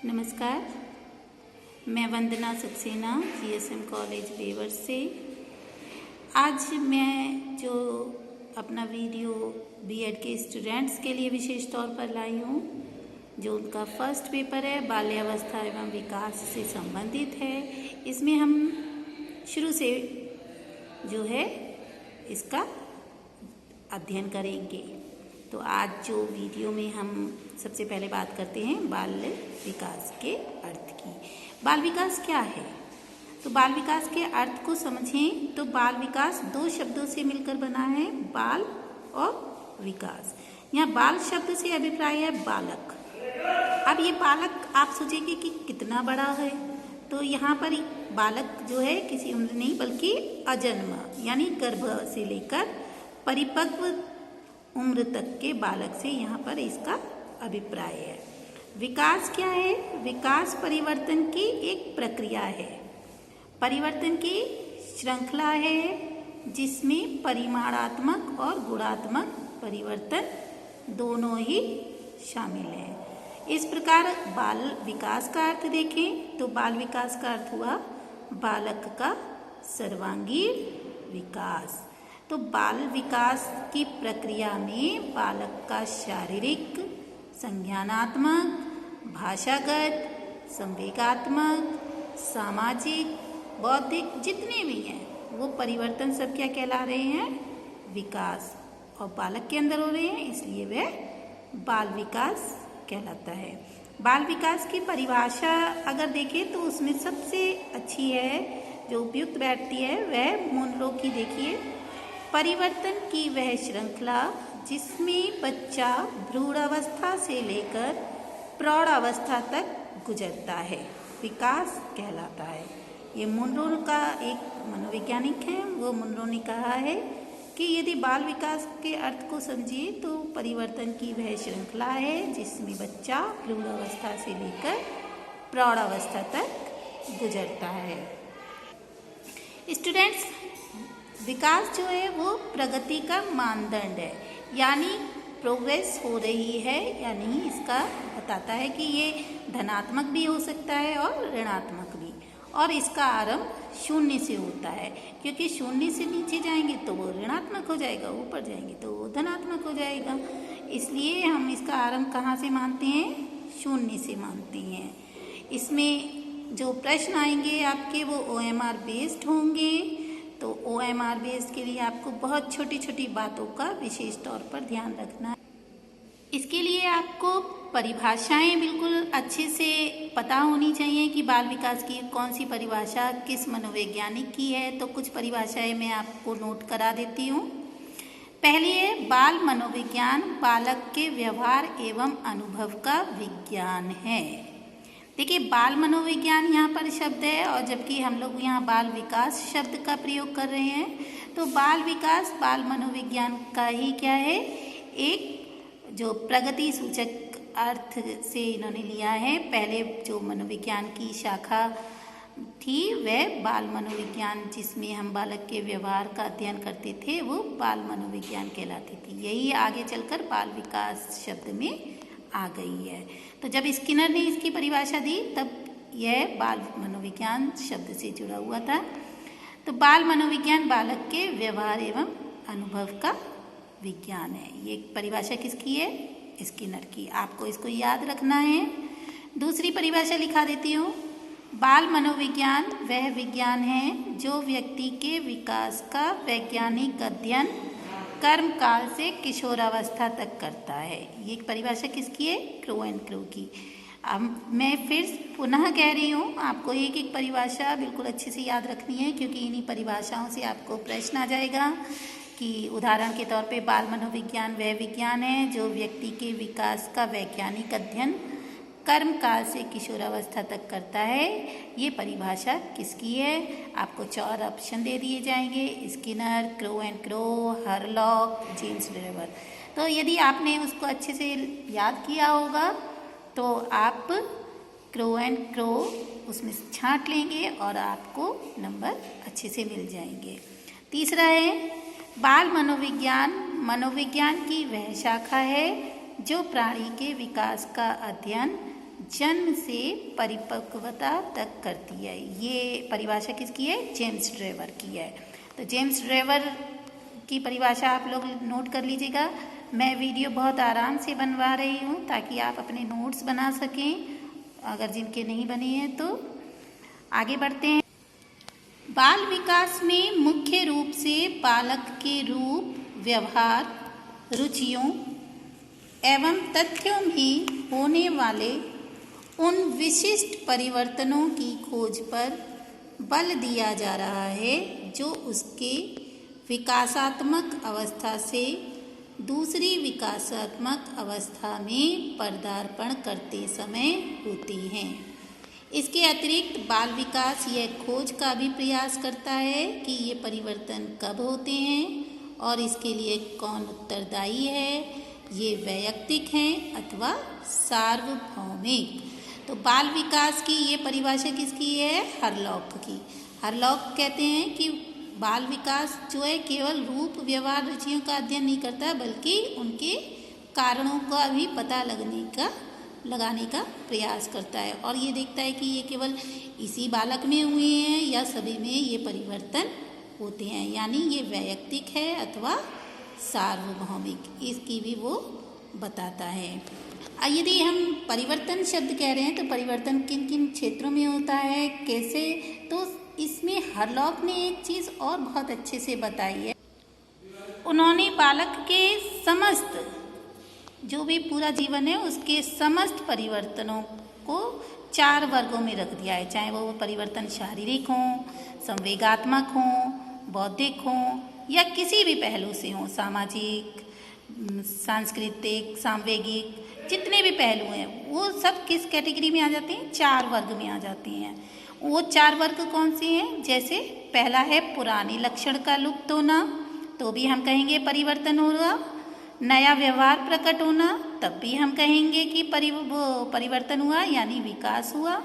नमस्कार, मैं वंदना Saxena GSM college Weber से। आज मैं जो अपना वीडियो बीएड के स्टूडेंट्स के लिए विशेष तौर पर लाई हूँ, जो उनका फर्स्ट पेपर है बाल्यावस्था एवं विकास से संबंधित है। इसमें हम शुरू से जो है इसका अध्ययन करेंगे। तो आज जो वीडियो में हम सबसे पहले बात करते हैं बाल विकास के अर्थ की। बाल विकास क्या है? तो बाल विकास के अर्थ को समझें तो बाल विकास दो शब्दों से मिलकर बना है, बाल और विकास। यहाँ बाल शब्द से अभिप्राय है बालक। अब ये बालक आप सोचेंगे कि कितना बड़ा है, तो यहाँ पर बालक जो है किसी उम्र नहीं बल्कि अजन्मा यानी गर्भ से लेकर परिपक्व उम्र तक के बालक से यहाँ पर इसका अभिप्राय है। विकास क्या है? विकास परिवर्तन की एक प्रक्रिया है, परिवर्तन की श्रृंखला है जिसमें परिमाणात्मक और गुणात्मक परिवर्तन दोनों ही शामिल हैं। इस प्रकार बाल विकास का अर्थ देखें तो बाल विकास का अर्थ हुआ बालक का सर्वांगीण विकास। तो बाल विकास की प्रक्रिया में बालक का शारीरिक, संज्ञानात्मक, भाषागत, संवेगात्मक, सामाजिक, बौद्धिक जितने भी हैं वो परिवर्तन सब क्या कहला रहे हैं? विकास। और बालक के अंदर हो रहे हैं, इसलिए वह बाल विकास कहलाता है। बाल विकास की परिभाषा अगर देखें तो उसमें सबसे अच्छी है, जो उपयुक्त बैठती है, वह मुनरो की देखिए। परिवर्तन की वह श्रृंखला जिसमें बच्चा भ्रूणावस्था से लेकर प्रौढ़ावस्था तक गुजरता है, विकास कहलाता है। ये मुनरो का एक मनोवैज्ञानिक है, वो मुनरो ने कहा है कि यदि बाल विकास के अर्थ को समझिए तो परिवर्तन की वह श्रृंखला है जिसमें बच्चा भ्रूणावस्था से लेकर प्रौढ़ावस्था तक गुजरता है। स्टूडेंट्स, विकास जो है वो प्रगति का मानदंड है, यानी प्रोग्रेस हो रही है या नहीं, इसका बताता है कि ये धनात्मक भी हो सकता है और ऋणात्मक भी। और इसका आरंभ शून्य से होता है, क्योंकि शून्य से नीचे जाएंगे तो वो ऋणात्मक हो जाएगा, ऊपर जाएंगे तो वो धनात्मक हो जाएगा। इसलिए हम इसका आरंभ कहाँ से मानते हैं? शून्य से मानते हैं। इसमें जो प्रश्न आएंगे आपके वो OMR बेस्ड होंगे। तो OMR बेस्ड के लिए आपको बहुत छोटी छोटी बातों का विशेष तौर पर ध्यान रखना है। इसके लिए आपको परिभाषाएं बिल्कुल अच्छे से पता होनी चाहिए कि बाल विकास की कौन सी परिभाषा किस मनोवैज्ञानिक की है। तो कुछ परिभाषाएं मैं आपको नोट करा देती हूँ। पहली है बाल मनोविज्ञान बालक के व्यवहार एवं अनुभव का विज्ञान है। देखिए, बाल मनोविज्ञान यहाँ पर शब्द है और जबकि हम लोग यहाँ बाल विकास शब्द का प्रयोग कर रहे हैं, तो बाल विकास बाल मनोविज्ञान का ही क्या है, एक जो प्रगति सूचक अर्थ से इन्होंने लिया है। पहले जो मनोविज्ञान की शाखा थी वह बाल मनोविज्ञान, जिसमें हम बालक के व्यवहार का अध्ययन करते थे, वो बाल मनोविज्ञान कहलाती थी। यही आगे चलकर बाल विकास शब्द में आ गई है। तो जब स्किनर ने इसकी परिभाषा दी तब यह बाल मनोविज्ञान शब्द से जुड़ा हुआ था। तो बाल मनोविज्ञान बालक के व्यवहार एवं अनुभव का विज्ञान है। ये परिभाषा किसकी है? स्किनर की। आपको इसको याद रखना है। दूसरी परिभाषा लिखा देती हूँ। बाल मनोविज्ञान वह विज्ञान है जो व्यक्ति के विकास का वैज्ञानिक अध्ययन कर्म काल से किशोरावस्था तक करता है। ये परिभाषा किसकी है? क्रो एंड क्रो की। अब मैं फिर पुनः कह रही हूँ, आपको एक एक परिभाषा बिल्कुल अच्छे से याद रखनी है, क्योंकि इन्हीं परिभाषाओं से आपको प्रश्न आ जाएगा कि उदाहरण के तौर पे बाल मनोविज्ञान वह विज्ञान है जो व्यक्ति के विकास का वैज्ञानिक अध्ययन कर्म काल से किशोरावस्था तक करता है। ये परिभाषा किसकी है? आपको 4 ऑप्शन दे दिए जाएंगे, Skinner, Crow and Crow, Hurlock, James Drever. तो यदि आपने उसको अच्छे से याद किया होगा तो आप क्रो एंड क्रो उसमें छांट लेंगे और आपको नंबर अच्छे से मिल जाएंगे। तीसरा है बाल मनोविज्ञान मनोविज्ञान की वह शाखा है जो प्राणी के विकास का अध्ययन जन्म से परिपक्वता तक करती है। ये परिभाषा किसकी है? जेम्स ड्रेवर की है। तो जेम्स ड्रेवर की परिभाषा आप लोग नोट कर लीजिएगा। मैं वीडियो बहुत आराम से बनवा रही हूँ ताकि आप अपने नोट्स बना सकें, अगर जिनके नहीं बने हैं तो। आगे बढ़ते हैं। बाल विकास में मुख्य रूप से बालक के रूप, व्यवहार, रुचियों एवं तथ्यों में होने वाले उन विशिष्ट परिवर्तनों की खोज पर बल दिया जा रहा है जो उसके विकासात्मक अवस्था से दूसरी विकासात्मक अवस्था में पदार्पण करते समय होती हैं। इसके अतिरिक्त बाल विकास यह खोज का भी प्रयास करता है कि ये परिवर्तन कब होते हैं और इसके लिए कौन उत्तरदायी है, ये वैयक्तिक हैं अथवा सार्वभौमिक। तो बाल विकास की ये परिभाषा किसकी है? हरलॉक की। हरलॉक कहते हैं कि बाल विकास जो है केवल रूप, व्यवहार, रुचियों का अध्ययन नहीं करता बल्कि उनके कारणों का भी पता लगाने का प्रयास करता है और ये देखता है कि ये केवल इसी बालक में हुए हैं या सभी में ये परिवर्तन होते हैं, यानी ये वैयक्तिक है अथवा सार्वभौमिक, इसकी भी वो बताता है। यदि हम परिवर्तन शब्द कह रहे हैं तो परिवर्तन किन किन क्षेत्रों में होता है, कैसे, तो इसमें हरलॉक ने एक चीज़ और बहुत अच्छे से बताई है। उन्होंने बालक के समस्त जो भी पूरा जीवन है उसके समस्त परिवर्तनों को 4 वर्गों में रख दिया है, चाहे वो परिवर्तन शारीरिक हों, संवेगात्मक हों, बौद्धिक हों या किसी भी पहलू से हों, सामाजिक, सांस्कृतिक, सांवेगिक, जितने भी पहलू हैं वो सब किस कैटेगरी में आ जाते हैं? 4 वर्ग में आ जाते हैं। वो 4 वर्ग कौन से हैं? जैसे पहला है पुराने लक्षण का लुप्त होना, तो भी हम कहेंगे परिवर्तन होगा। नया व्यवहार प्रकट होना, तब भी हम कहेंगे कि परिवर्तन हुआ यानी विकास हुआ।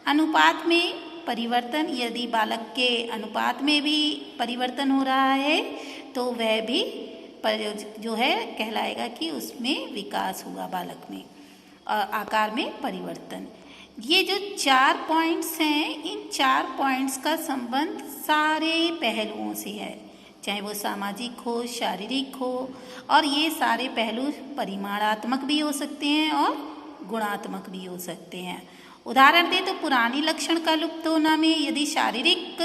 अनुपात में परिवर्तन, यदि बालक के अनुपात में भी परिवर्तन हो रहा है तो वह भी जो है कहलाएगा कि उसमें विकास हुआ बालक में। आकार में परिवर्तन, ये जो 4 पॉइंट्स हैं, इन 4 पॉइंट्स का संबंध सारे पहलुओं से है, चाहे वो सामाजिक हो, शारीरिक हो, और ये सारे पहलू परिमाणात्मक भी हो सकते हैं और गुणात्मक भी हो सकते हैं। उदाहरण दें तो पुरानी लक्षण का लुप्त होना में यदि शारीरिक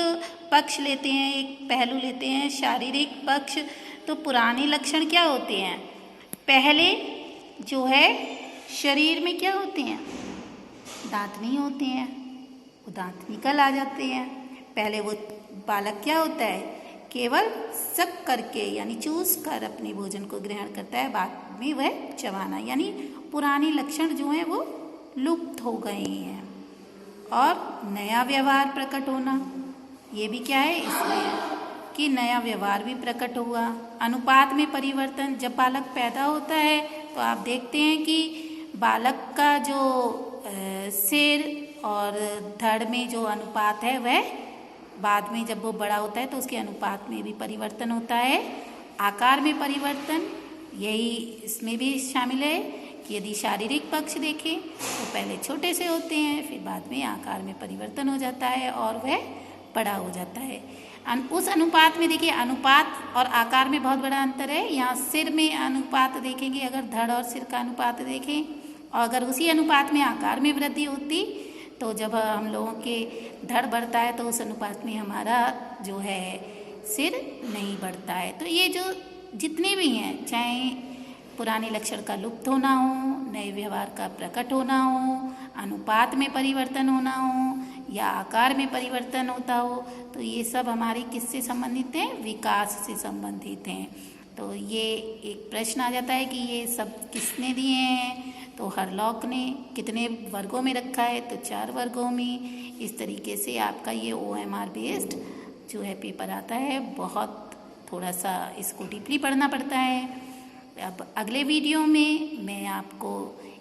पक्ष लेते हैं, एक पहलू लेते हैं शारीरिक पक्ष, तो पुराने लक्षण क्या होते हैं? पहले जो है शरीर में क्या होते हैं? दांत नहीं होते हैं, वो दांत निकल आ जाते हैं। पहले वो बालक क्या होता है? केवल सक करके यानी चूस कर अपने भोजन को ग्रहण करता है, बाद में वह चबाना, यानी पुराने लक्षण जो हैं वो लुप्त हो गए हैं। और नया व्यवहार प्रकट होना, ये भी क्या है इसमें कि नया व्यवहार भी प्रकट हुआ। अनुपात में परिवर्तन, जब बालक पैदा होता है तो आप देखते हैं कि बालक का जो सिर और धड़ में जो अनुपात है वह बाद में जब वो बड़ा होता है तो उसके अनुपात में भी परिवर्तन होता है। आकार में परिवर्तन, यही इसमें भी शामिल है कि यदि शारीरिक पक्ष देखें तो पहले छोटे से होते हैं, फिर बाद में आकार में परिवर्तन हो जाता है और वह बड़ा हो जाता है। उस अनुपात में देखिए, अनुपात और आकार में बहुत बड़ा अंतर है। यहाँ सिर में अनुपात देखेंगे, अगर धड़ और सिर का अनुपात देखें, और अगर उसी अनुपात में आकार में वृद्धि होती तो जब हम लोगों के धड़ बढ़ता है तो उस अनुपात में हमारा जो है सिर नहीं बढ़ता है। तो ये जो जितने भी हैं, चाहे पुराने लक्षण का लुप्त होना हो, नए व्यवहार का प्रकट होना हो, अनुपात में परिवर्तन होना हो या आकार में परिवर्तन होता हो, तो ये सब हमारे किससे संबंधित हैं? विकास से संबंधित हैं। तो ये एक प्रश्न आ जाता है कि ये सब किसने दिए हैं? तो हरलॉक ने। कितने वर्गों में रखा है? तो 4 वर्गों में। इस तरीके से आपका ये OMR बेस्ड जो है पेपर आता है। बहुत थोड़ा सा इसको डीपली पढ़ना पड़ता है। अब अगले वीडियो में मैं आपको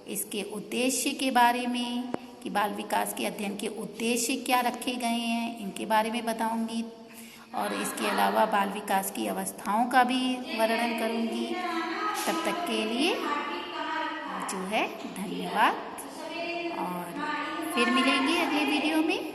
इसके उद्देश्य के बारे में, कि बाल विकास के अध्ययन के उद्देश्य क्या रखे गए हैं, इनके बारे में बताऊंगी, और इसके अलावा बाल विकास की अवस्थाओं का भी वर्णन करूंगी। तब तक के लिए जो है धन्यवाद। और फिर मिलेंगे अगले वीडियो में।